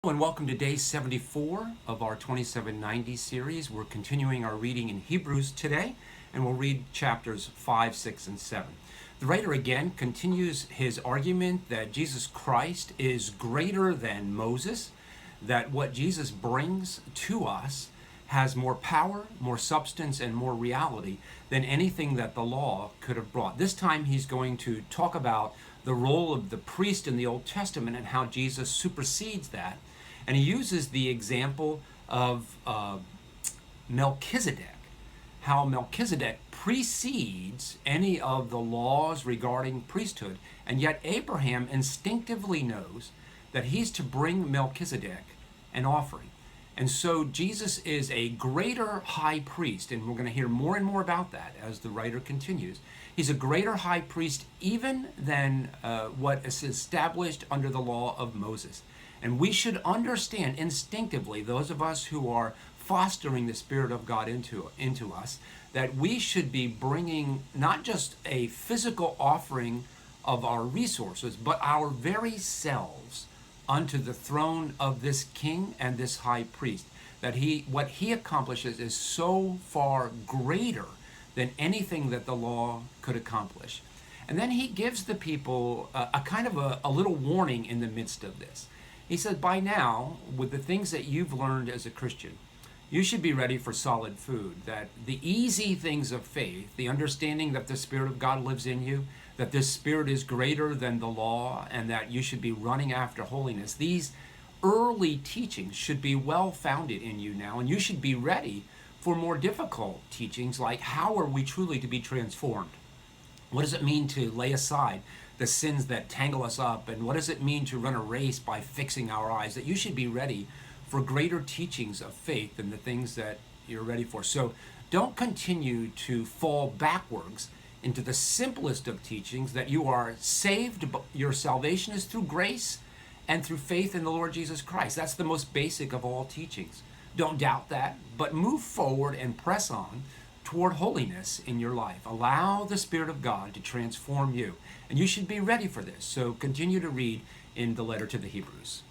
And welcome to day 74 of our 2790 series. We're continuing our reading in Hebrews today, and we'll read chapters 5, 6, and 7. The writer again continues his argument that Jesus Christ is greater than Moses, that what Jesus brings to us has more power, more substance, and more reality than anything that the law could have brought. This time he's going to talk about the role of the priest in the Old Testament and how Jesus supersedes that. And he uses the example of Melchizedek, how Melchizedek precedes any of the laws regarding priesthood, and yet Abraham instinctively knows that he's to bring Melchizedek an offering. And so Jesus is a greater high priest, and we're going to hear more and more about that as the writer continues. He's a greater high priest even than what is established under the law of Moses. And we should understand instinctively, those of us who are fostering the Spirit of God into us, that we should be bringing not just a physical offering of our resources, but our very selves unto the throne of this king and this high priest. That what he accomplishes is so far greater than anything that the law could accomplish. And then he gives the people a kind of a little warning in the midst of this. He said, by now, with the things that you've learned as a Christian, you should be ready for solid food. That the easy things of faith, the understanding that the Spirit of God lives in you, that this Spirit is greater than the law, and that you should be running after holiness, these early teachings should be well founded in you now, and you should be ready for more difficult teachings like how are we truly to be transformed? What does it mean to lay aside the sins that tangle us up? And what does it mean to run a race by fixing our eyes? That you should be ready for greater teachings of faith than the things that you're ready for. So don't continue to fall backwards into the simplest of teachings, that you are saved, your salvation is through grace and through faith in the Lord Jesus Christ. That's the most basic of all teachings. Don't doubt that, but move forward and press on toward holiness in your life. Allow the Spirit of God to transform you. And you should be ready for this. So continue to read in the letter to the Hebrews.